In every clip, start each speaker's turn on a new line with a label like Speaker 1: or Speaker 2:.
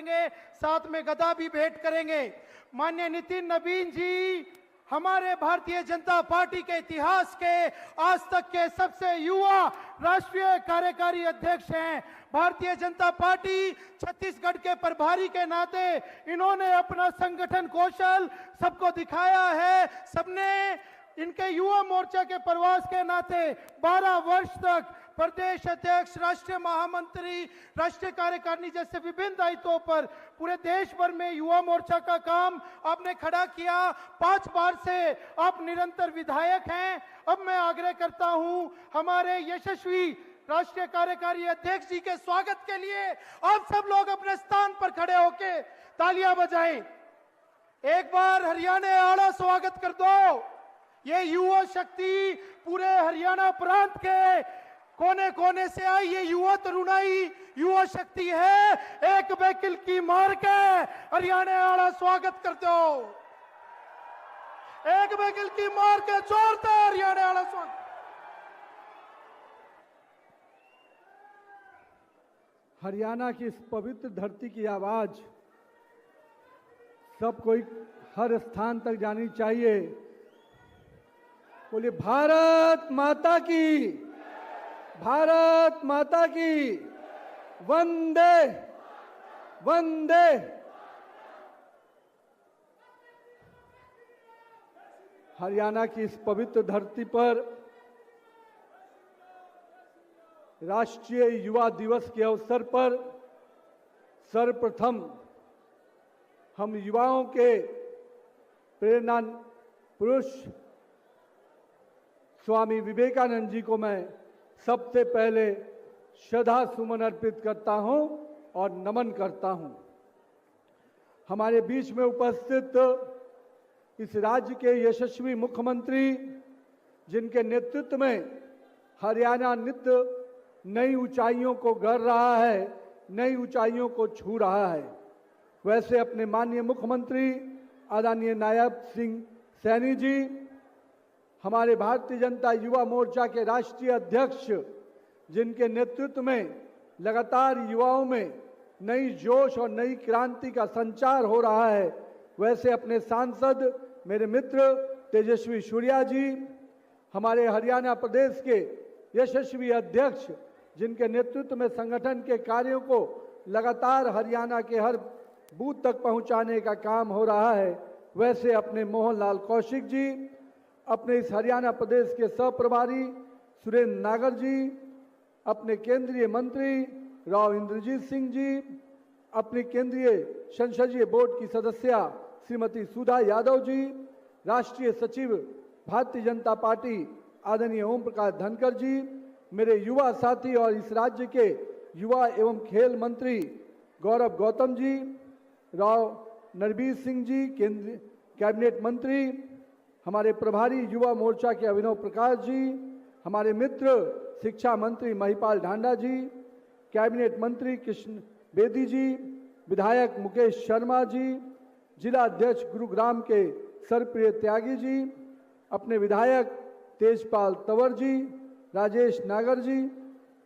Speaker 1: करेंगे, साथ में गदा भी भेंट करेंगे। माननीय नितिन नवीन जी हमारे भारतीय जनता पार्टी के इतिहास के आज तक के सबसे युवा राष्ट्रीय कार्यकारी अध्यक्ष हैं। भारतीय जनता पार्टी छत्तीसगढ़ के प्रभारी के नाते इन्होंने अपना संगठन कौशल सबको दिखाया है। सबने इनके युवा मोर्चा के प्रवास के नाते 12 वर्ष तक प्रदेश अध्यक्ष, राष्ट्रीय महामंत्री, राष्ट्रीय कार्यकारिणी जैसे विभिन्न दायित्वों पर पूरे देश भर में युवा मोर्चा का काम आपने खड़ा किया। 5 बार से आप निरंतर विधायक हैं। अब मैं आग्रह करता हूं हमारे यशस्वी राष्ट्रीय कार्यकारी अध्यक्ष जी के स्वागत के लिए आप सब लोग अपने स्थान पर खड़े होकर तालियां बजाएं। एक बार हरियाणा आड़ा स्वागत कर दो। ये युवा शक्ति पूरे हरियाणा प्रांत के कोने कोने से आई ये युवा तरुणाई युवा शक्ति है। एक वकील की मार के हरियाणा आड़ा स्वागत कर दो। एक वकील की मार के जोड़ते हरियाणा आड़ा स्वागत।
Speaker 2: हरियाणा की इस पवित्र धरती की आवाज सब कोई हर स्थान तक जानी चाहिए। बोलिए भारत माता की, भारत माता की, वंदे वंदे। हरियाणा की इस पवित्र धरती पर राष्ट्रीय युवा दिवस के अवसर पर सर्वप्रथम हम युवाओं के प्रेरणा पुरुष स्वामी विवेकानंद जी को मैं सबसे पहले श्रद्धा सुमन अर्पित करता हूं और नमन करता हूं। हमारे बीच में उपस्थित इस राज्य के यशस्वी मुख्यमंत्री जिनके नेतृत्व में हरियाणा नित्य नई ऊंचाइयों को गढ़ रहा है, नई ऊंचाइयों को छू रहा है, वैसे अपने माननीय मुख्यमंत्री आदरणीय नायब सिंह सैनी जी, हमारे भारतीय जनता युवा मोर्चा के राष्ट्रीय अध्यक्ष जिनके नेतृत्व में लगातार युवाओं में नई जोश और नई क्रांति का संचार हो रहा है, वैसे अपने सांसद मेरे मित्र तेजस्वी सूर्या जी, हमारे हरियाणा प्रदेश के यशस्वी अध्यक्ष जिनके नेतृत्व में संगठन के कार्यों को लगातार हरियाणा के हर बूथ तक पहुंचाने का काम हो रहा है, वैसे अपने मोहन लाल कौशिक जी, अपने इस हरियाणा प्रदेश के सह प्रभारी सुरेंद्र नागर जी, अपने केंद्रीय मंत्री राव इंद्रजीत सिंह जी, अपनी केंद्रीय संसदीय बोर्ड की सदस्या श्रीमती सुधा यादव जी, राष्ट्रीय सचिव भारतीय जनता पार्टी आदरणीय ओम प्रकाश धनखड़ जी, मेरे युवा साथी और इस राज्य के युवा एवं खेल मंत्री गौरव गौतम जी, राव नरबीर सिंह जी, केंद्रीय कैबिनेट मंत्री, हमारे प्रभारी युवा मोर्चा के अभिनव प्रकाश जी, हमारे मित्र शिक्षा मंत्री महिपाल ढांडा जी, कैबिनेट मंत्री कृष्ण बेदी जी, विधायक मुकेश शर्मा जी, जिला अध्यक्ष गुरुग्राम के सरप्रिय त्यागी जी, अपने विधायक तेजपाल तंवर जी, राजेश नागर जी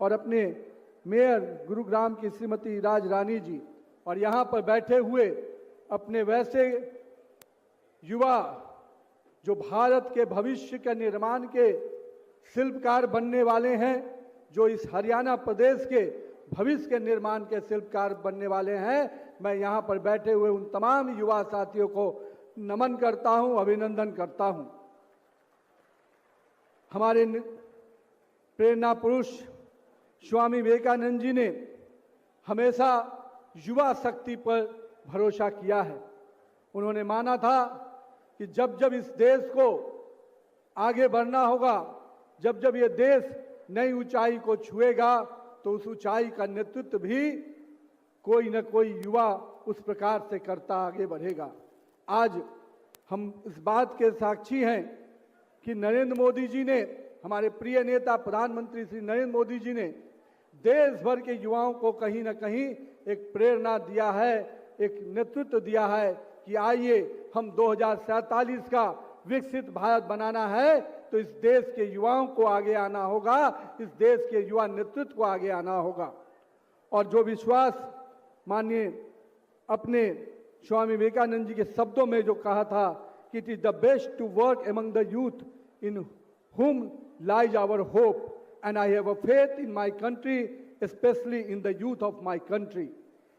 Speaker 2: और अपने मेयर गुरुग्राम की श्रीमती राज रानी जी, और यहाँ पर बैठे हुए अपने वैसे युवा जो भारत के भविष्य के निर्माण के शिल्पकार बनने वाले हैं, जो इस हरियाणा प्रदेश के भविष्य के निर्माण के शिल्पकार बनने वाले हैं, मैं यहाँ पर बैठे हुए उन तमाम युवा साथियों को नमन करता हूँ, अभिनंदन करता हूँ। हमारे प्रेरणा पुरुष स्वामी विवेकानंद जी ने हमेशा युवा शक्ति पर भरोसा किया है। उन्होंने माना था कि जब जब इस देश को आगे बढ़ना होगा, जब जब ये देश नई ऊंचाई को छुएगा, तो उस ऊंचाई का नेतृत्व भी कोई न कोई युवा उस प्रकार से करता आगे बढ़ेगा। आज हम इस बात के साक्षी हैं कि नरेंद्र मोदी जी ने, हमारे प्रिय नेता प्रधानमंत्री श्री नरेंद्र मोदी जी ने देश भर के युवाओं को कहीं न कहीं एक प्रेरणा दिया है, एक नेतृत्व दिया है कि आइए हम 2047 का विकसित भारत बनाना है, तो इस देश के युवाओं को आगे आना होगा, इस देश के युवा नेतृत्व को आगे आना होगा। और जो विश्वास माननीय अपने स्वामी विवेकानंद जी के शब्दों में जो कहा था कि it is the best to work among the youth in whom lies our hope, and I have a faith in my country, especially in the youth of my country.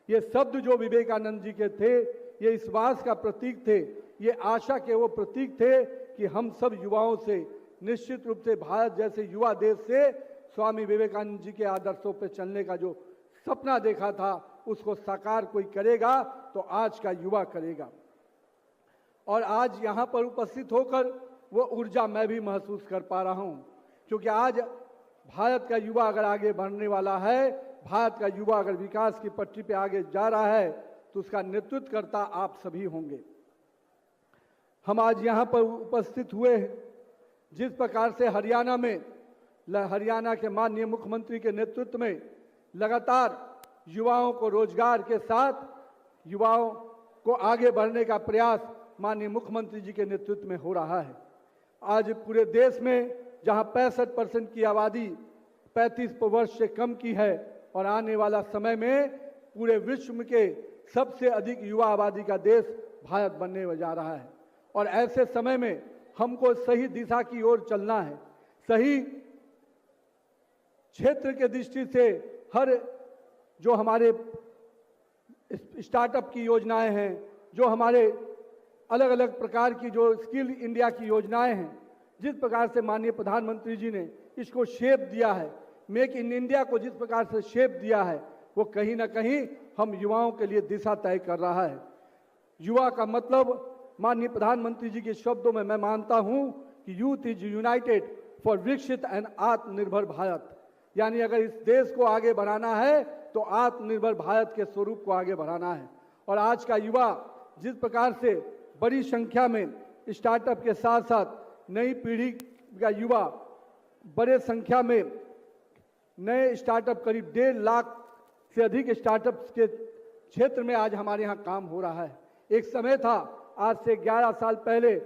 Speaker 2: ये शब्द जो विवेकानंद जी के थे, ये विश्वास का प्रतीक थे, ये आशा के वो प्रतीक थे कि हम सब युवाओं से निश्चित रूप से भारत जैसे युवा देश से स्वामी विवेकानंद जी के आदर्शों पर चलने का जो सपना देखा था, उसको साकार कोई करेगा तो आज का युवा करेगा। और आज यहाँ पर उपस्थित होकर वो ऊर्जा मैं भी महसूस कर पा रहा हूँ, क्योंकि आज भारत का युवा अगर आगे बढ़ने वाला है, भारत का युवा अगर विकास की पटरी पे आगे जा रहा है, तो उसका नेतृत्व करता आप सभी होंगे। हम आज यहाँ पर उपस्थित हुए हैं, जिस प्रकार से हरियाणा के माननीय मुख्यमंत्री के नेतृत्व में लगातार युवाओं को रोजगार के साथ युवाओं को आगे बढ़ने का प्रयास माननीय मुख्यमंत्री जी के नेतृत्व में हो रहा है। आज पूरे देश में जहां 65% की आबादी 35 वर्ष से कम की है, और आने वाला समय में पूरे विश्व के सबसे अधिक युवा आबादी का देश भारत बनने जा रहा है। और ऐसे समय में हमको सही दिशा की ओर चलना है। सही क्षेत्र के दृष्टि से हर जो हमारे स्टार्टअप की योजनाएं हैं, जो हमारे अलग अलग प्रकार की जो स्किल इंडिया की योजनाएं हैं, जिस प्रकार से माननीय प्रधानमंत्री जी ने इसको शेप दिया है, मेक इन इंडिया को जिस प्रकार से शेप दिया है, वो कहीं ना कहीं हम युवाओं के लिए दिशा तय कर रहा है। युवा का मतलब माननीय प्रधानमंत्री जी के शब्दों में मैं मानता हूं कि यूथ इज यूनाइटेड फॉर विकसित एंड आत्मनिर्भर भारत। यानी अगर इस देश को आगे बढ़ाना है तो आत्मनिर्भर भारत के स्वरूप को आगे बढ़ाना है। और आज का युवा जिस प्रकार से बड़ी संख्या में स्टार्टअप के साथ साथ नई पीढ़ी का युवा बड़े संख्या में नए स्टार्टअप करीब 1.5 लाख से अधिक स्टार्टअप्स के क्षेत्र में आज हमारे यहाँ काम हो रहा है। एक समय था, आज से 11 साल पहले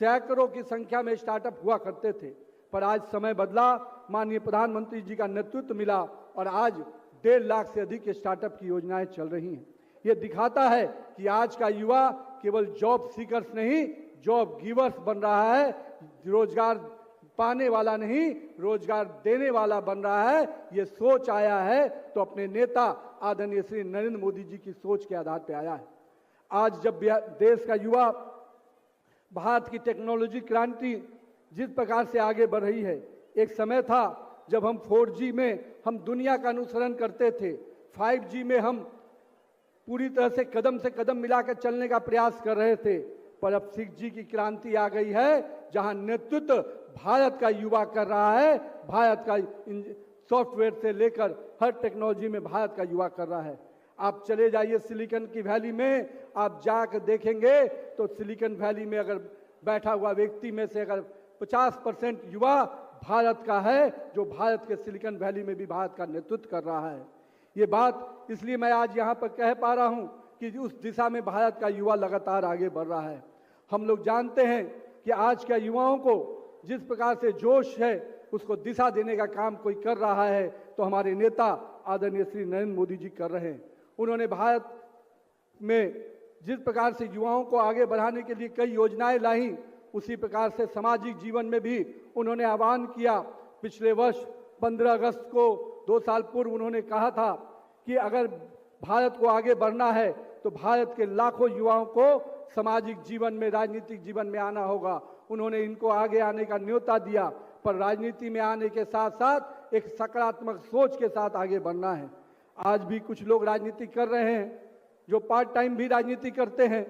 Speaker 2: सैकड़ों की संख्या में स्टार्टअप हुआ करते थे, पर आज समय बदला, माननीय प्रधानमंत्री जी का नेतृत्व मिला और आज 1.5 लाख से अधिक स्टार्टअप की योजनाएं चल रही हैं। ये दिखाता है कि आज का युवा केवल जॉब सीकर्स नहीं, जॉब गिवर्स बन रहा है। रोजगार पाने वाला नहीं, रोजगार देने वाला बन रहा है। ये सोच आया है तो अपने नेता आदरणीय श्री नरेंद्र मोदी जी की सोच के आधार पर आया है। आज जब देश का युवा भारत की टेक्नोलॉजी क्रांति जिस प्रकार से आगे बढ़ रही है, एक समय था जब हम 4G में हम दुनिया का अनुसरण करते थे, 5G में हम पूरी तरह से कदम मिलाकर चलने का प्रयास कर रहे थे, पर अब 6G की क्रांति आ गई है, जहां नेतृत्व भारत का युवा कर रहा है। भारत का सॉफ्टवेयर से लेकर हर टेक्नोलॉजी में भारत का युवा कर रहा है। आप चले जाइए सिलिकॉन की वैली में, आप जाकर देखेंगे तो सिलिकॉन वैली में अगर बैठा हुआ व्यक्ति में से अगर 50% युवा भारत का है, जो भारत के सिलिकॉन वैली में भी भारत का नेतृत्व कर रहा है। ये बात इसलिए मैं आज यहाँ पर कह पा रहा हूँ कि उस दिशा में भारत का युवा लगातार आगे बढ़ रहा है। हम लोग जानते हैं कि आज के युवाओं को जिस प्रकार से जोश है, उसको दिशा देने का काम कोई कर रहा है तो हमारे नेता आदरणीय श्री नरेंद्र मोदी जी कर रहे हैं। उन्होंने भारत में जिस प्रकार से युवाओं को आगे बढ़ाने के लिए कई योजनाएं लाई, उसी प्रकार से सामाजिक जीवन में भी उन्होंने आह्वान किया। पिछले वर्ष 15 अगस्त को 2 साल पूर्व उन्होंने कहा था कि अगर भारत को आगे बढ़ना है तो भारत के लाखों युवाओं को सामाजिक जीवन में, राजनीतिक जीवन में आना होगा। उन्होंने इनको आगे आने का न्योता दिया, पर राजनीति में आने के साथ साथ एक सकारात्मक सोच के साथ आगे बढ़ना है। आज भी कुछ लोग राजनीति कर रहे हैं जो पार्ट टाइम भी राजनीति करते हैं,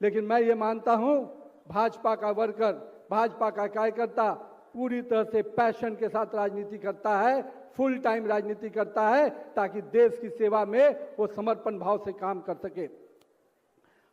Speaker 2: लेकिन मैं ये मानता हूं भाजपा का वर्कर, भाजपा का कार्यकर्ता पूरी तरह से पैशन के साथ राजनीति करता है, फुल टाइम राजनीति करता है, ताकि देश की सेवा में वो समर्पण भाव से काम कर सके।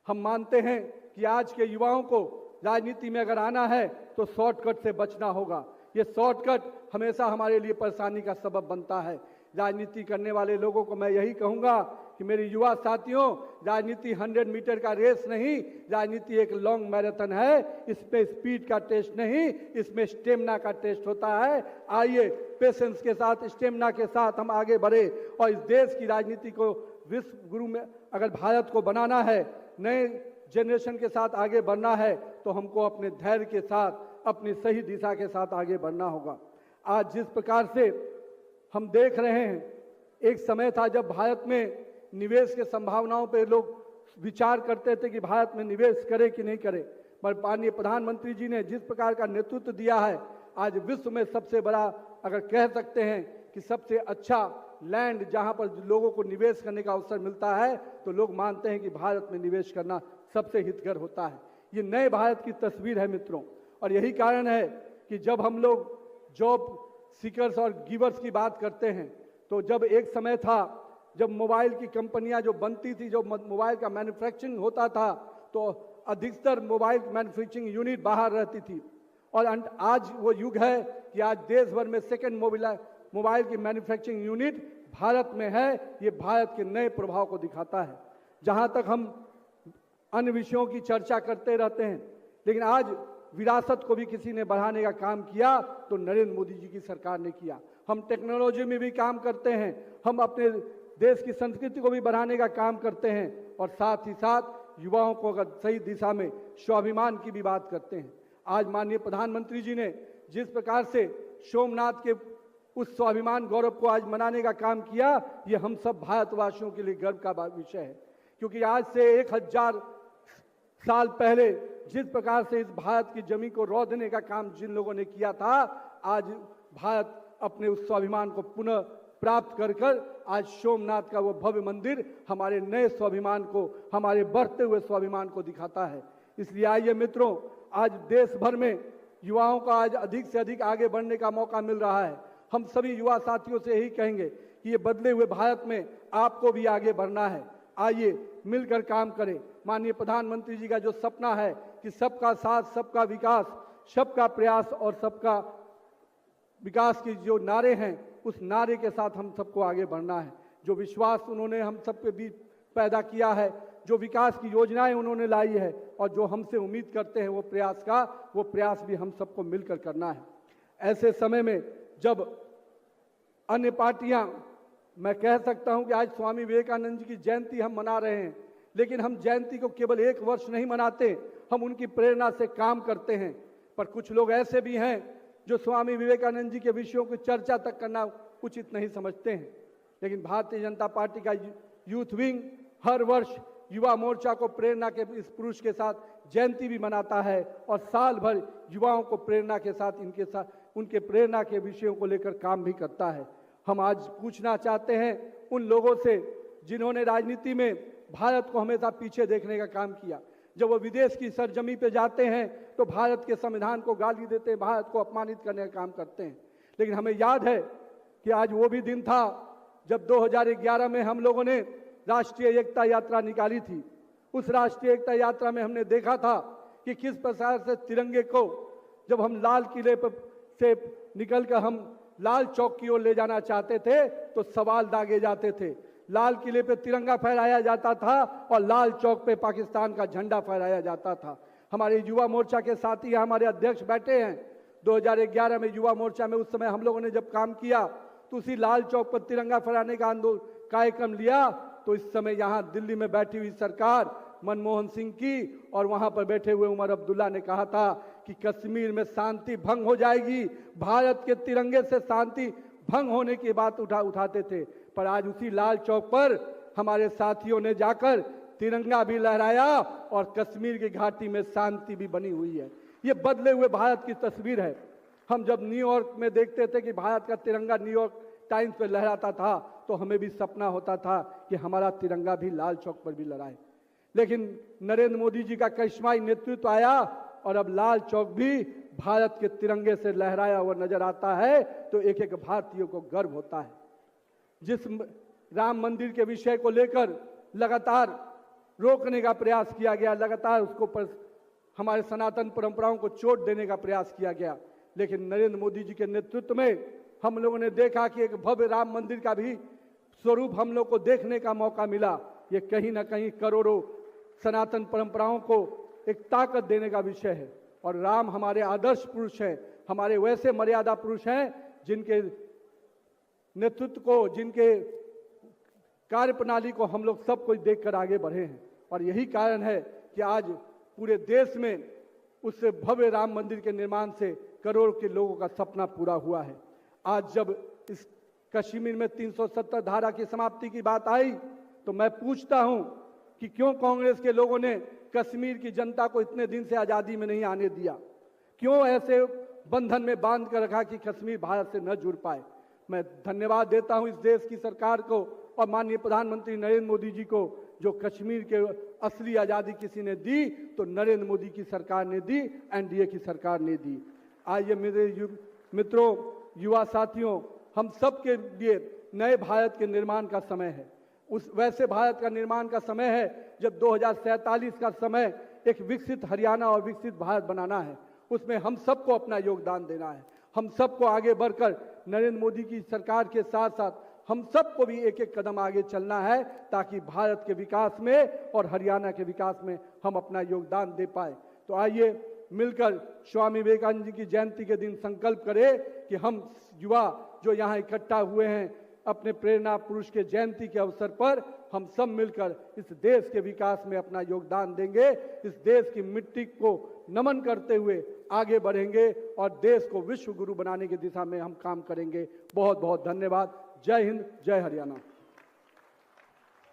Speaker 2: हम मानते हैं कि आज के युवाओं को राजनीति में अगर आना है तो शॉर्टकट से बचना होगा। ये शॉर्टकट हमेशा हमारे लिए परेशानी का सबब बनता है। राजनीति करने वाले लोगों को मैं यही कहूंगा कि मेरे युवा साथियों, राजनीति 100 मीटर का रेस नहीं, राजनीति एक लॉन्ग मैराथन है। इसमें स्पीड का टेस्ट नहीं, इसमें स्टेमिना का टेस्ट होता है। आइए पेशेंस के साथ, स्टेमिना के साथ हम आगे बढ़े और इस देश की राजनीति को विश्व गुरु में अगर भारत को बनाना है, नए जनरेशन के साथ आगे बढ़ना है, तो हमको अपने धैर्य के साथ, अपनी सही दिशा के साथ आगे बढ़ना होगा। आज जिस प्रकार से हम देख रहे हैं, एक समय था जब भारत में निवेश के संभावनाओं पर लोग विचार करते थे कि भारत में निवेश करे कि नहीं करे, पर माननीय प्रधानमंत्री जी ने जिस प्रकार का नेतृत्व दिया है, आज विश्व में सबसे बड़ा, अगर कह सकते हैं कि सबसे अच्छा लैंड जहां पर लोगों को निवेश करने का अवसर मिलता है, तो लोग मानते हैं कि भारत में निवेश करना सबसे हितकर होता है। ये नए भारत की तस्वीर है मित्रों, और यही कारण है कि जब हम लोग जॉब सीकर्स और गिवर्स की बात करते हैं, तो जब एक समय था जब मोबाइल की कंपनियां जो बनती थी, जो मोबाइल का मैन्युफैक्चरिंग होता था, तो अधिकतर मोबाइल मैन्युफैक्चरिंग यूनिट बाहर रहती थी। और आज वो युग है कि आज देश भर में सेकेंड मोबाइल की मैन्युफैक्चरिंग यूनिट भारत में है। ये भारत के नए प्रभाव को दिखाता है। जहां तक हम अन्य विषयों की चर्चा करते रहते हैं, लेकिन आज विरासत को भी किसी ने बढ़ाने का काम किया तो नरेंद्र मोदी जी की सरकार ने किया। हम टेक्नोलॉजी में भी काम करते हैं, हम अपने देश की संस्कृति को भी बढ़ाने का काम करते हैं, और साथ ही साथ युवाओं को अगर सही दिशा में स्वाभिमान की भी बात करते हैं। आज माननीय प्रधानमंत्री जी ने जिस प्रकार से सोमनाथ के उस स्वाभिमान गौरव को आज मनाने का काम किया, ये हम सब भारतवासियों के लिए गर्व का विषय है। क्योंकि आज से 1000 साल पहले जिस प्रकार से इस भारत की जमीन को रौंदने का काम जिन लोगों ने किया था, आज भारत अपने उस स्वाभिमान को पुनः प्राप्त कर आज सोमनाथ का वो भव्य मंदिर हमारे नए स्वाभिमान को, हमारे बढ़ते हुए स्वाभिमान को दिखाता है। इसलिए आइए मित्रों, आज देश भर में युवाओं का आज अधिक से अधिक आगे बढ़ने का मौका मिल रहा है। हम सभी युवा साथियों से यही कहेंगे कि ये बदले हुए भारत में आपको भी आगे बढ़ना है। आइए मिलकर काम करें। माननीय प्रधानमंत्री जी का जो सपना है कि सबका साथ, सबका विकास, सबका प्रयास और सबका विकास की जो नारे हैं, उस नारे के साथ हम सबको आगे बढ़ना है। जो विश्वास उन्होंने हम सबके बीच पैदा किया है, जो विकास की योजनाएं उन्होंने लाई है, और जो हमसे उम्मीद करते हैं वो प्रयास भी हम सबको मिलकर करना है। ऐसे समय में जब अन्य पार्टियां, मैं कह सकता हूं कि आज स्वामी विवेकानंद जी की जयंती हम मना रहे हैं, लेकिन हम जयंती को केवल एक वर्ष नहीं मनाते, हम उनकी प्रेरणा से काम करते हैं। पर कुछ लोग ऐसे भी हैं जो स्वामी विवेकानंद जी के विषयों की चर्चा तक करना उचित नहीं समझते हैं। लेकिन भारतीय जनता पार्टी का यूथ विंग हर वर्ष युवा मोर्चा को प्रेरणा के इस पुरुष के साथ जयंती भी मनाता है, और साल भर युवाओं को प्रेरणा के साथ उनके प्रेरणा के विषयों को लेकर काम भी करता है। हम आज पूछना चाहते हैं उन लोगों से जिन्होंने राजनीति में भारत को हमेशा पीछे देखने का काम किया। जब वो विदेश की सरजमी पे जाते हैं तो भारत के संविधान को गाली देते हैं, भारत को अपमानित करने का काम करते हैं। लेकिन हमें याद है कि आज वो भी दिन था जब 2011 में हम लोगों ने राष्ट्रीय एकता यात्रा निकाली थी। उस राष्ट्रीय एकता यात्रा में हमने देखा था कि किस प्रकार से तिरंगे को जब हम लाल किले पर से निकलकर हम लाल चौक की ओर ले जाना चाहते थे तो सवाल दागे जाते थे। लाल किले पे तिरंगा फहराया जाता था और लाल चौक पे पाकिस्तान का झंडा फहराया जाता था। हमारे युवा मोर्चा के साथी हमारे अध्यक्ष बैठे हैं। 2011 में युवा मोर्चा में उस समय हम लोगों ने जब काम किया तो उसी लाल चौक पर तिरंगा फहराने का कार्यक्रम लिया, तो इस समय यहाँ दिल्ली में बैठी हुई सरकार मनमोहन सिंह की और वहाँ पर बैठे हुए उमर अब्दुल्ला ने कहा था कि कश्मीर में शांति भंग हो जाएगी, भारत के तिरंगे से शांति भंग होने की बात उठाते थे। पर आज उसी लाल चौक पर हमारे साथियों ने जाकर तिरंगा भी लहराया और कश्मीर की घाटी में शांति भी बनी हुई है। ये बदले हुए भारत की तस्वीर है। हम जब न्यूयॉर्क में देखते थे कि भारत का तिरंगा न्यूयॉर्क टाइम्स पे लहराता था तो हमें भी सपना होता था कि हमारा तिरंगा भी लाल चौक पर भी लहराए। लेकिन नरेंद्र मोदी जी का करिश्माई नेतृत्व आया और अब लाल चौक भी भारत के तिरंगे से लहराया हुआ नजर आता है, तो एक एक भारतीय को गर्व होता है। जिस राम मंदिर के विषय को लेकर लगातार रोकने का प्रयास किया गया, लगातार उसको पर हमारे सनातन परंपराओं को चोट देने का प्रयास किया गया, लेकिन नरेंद्र मोदी जी के नेतृत्व में हम लोगों ने देखा कि एक भव्य राम मंदिर का भी स्वरूप हम लोग को देखने का मौका मिला। ये कहीं ना कहीं करोड़ों सनातन परंपराओं को एक ताकत देने का विषय है। और राम हमारे आदर्श पुरुष हैं, हमारे वैसे मर्यादा पुरुष हैं जिनके नेतृत्व को, जिनके कार्यप्रणाली को हम लोग सब कुछ देखकर आगे बढ़े हैं। और यही कारण है कि आज पूरे देश में उस भव्य राम मंदिर के निर्माण से करोड़ के लोगों का सपना पूरा हुआ है। आज जब इस कश्मीर में 370 धारा की समाप्ति की बात आई तो मैं पूछता हूं कि क्यों कांग्रेस के लोगों ने कश्मीर की जनता को इतने दिन से आज़ादी में नहीं आने दिया, क्यों ऐसे बंधन में बांध कर रखा कि कश्मीर भारत से न जुड़ पाए। मैं धन्यवाद देता हूं इस देश की सरकार को और माननीय प्रधानमंत्री नरेंद्र मोदी जी को, जो कश्मीर के असली आज़ादी किसी ने दी तो नरेंद्र मोदी की सरकार ने दी, एनडीए की सरकार ने दी। आइए मेरे मित्रों, युवा साथियों, हम सब के लिए नए भारत के निर्माण का समय है। उस वैसे भारत का निर्माण का समय है जब 2047 का समय एक विकसित हरियाणा और विकसित भारत बनाना है। उसमें हम सबको अपना योगदान देना है। हम सबको आगे बढ़कर नरेंद्र मोदी की सरकार के साथ साथ हम सबको भी एक एक कदम आगे चलना है ताकि भारत के विकास में और हरियाणा के विकास में हम अपना योगदान दे पाए। तो आइए मिलकर स्वामी विवेकानंद जी की जयंती के दिन संकल्प करें कि हम युवा जो यहाँ इकट्ठा हुए हैं अपने प्रेरणा पुरुष के जयंती के अवसर पर हम सब मिलकर इस देश के विकास में अपना योगदान देंगे। इस देश की मिट्टी को नमन करते हुए आगे बढ़ेंगे और देश को विश्व गुरु बनाने की दिशा में हम काम करेंगे। बहुत बहुत धन्यवाद। जय हिंद, जय हरियाणा।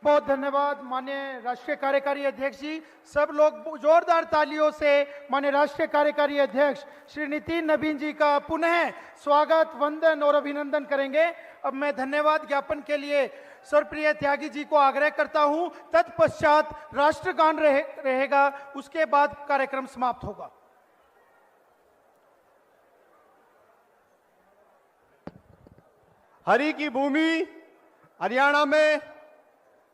Speaker 1: बहुत धन्यवाद माननीय राष्ट्रीय कार्यकारी अध्यक्ष जी। सब लोग जोरदार तालियों से माननीय राष्ट्रीय कार्यकारी अध्यक्ष श्री नितिन नवीन जी का पुनः स्वागत, वंदन और अभिनंदन करेंगे। अब मैं धन्यवाद ज्ञापन के लिए सर्वप्रिय त्यागी जी को आग्रह करता हूं। तत्पश्चात राष्ट्रगान रहेगा, उसके बाद कार्यक्रम समाप्त होगा।
Speaker 3: हरि की भूमि हरियाणा में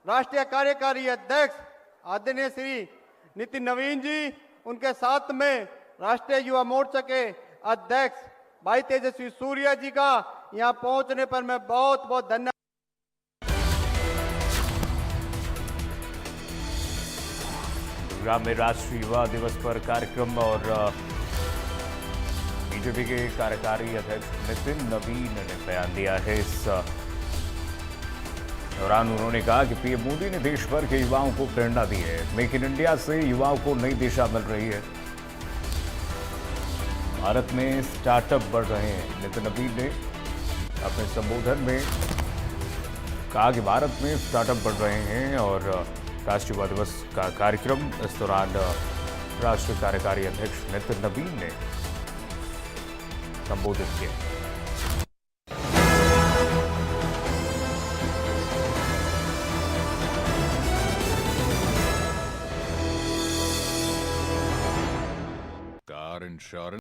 Speaker 3: राष्ट्रीय कार्यकारी अध्यक्ष आदरणीय श्री नितिन नवीन जी, उनके साथ में राष्ट्रीय युवा मोर्चा के अध्यक्ष भाई तेजस्वी सूर्या जी का यहां पहुंचने पर मैं बहुत बहुत धन्यवाद।
Speaker 4: गुरुग्राम में राष्ट्रीय युवा दिवस पर कार्यक्रम और बीजेपी के कार्यकारी अध्यक्ष नितिन नवीन ने बयान दिया है। इस दौरान उन्होंने कहा कि पीएम मोदी ने देश भर के युवाओं को प्रेरणा दी है। मेक इन इंडिया से युवाओं को नई दिशा मिल रही है। भारत में स्टार्टअप बढ़ रहे हैं। नितिन नवीन ने अपने संबोधन में कहा कि भारत में स्टार्टअप बढ़ रहे हैं और राष्ट्रीय युवा दिवस का कार्यक्रम इस दौरान राष्ट्रीय कार्यकारी अध्यक्ष नितिन नवीन ने संबोधित किया।
Speaker 5: Car insurance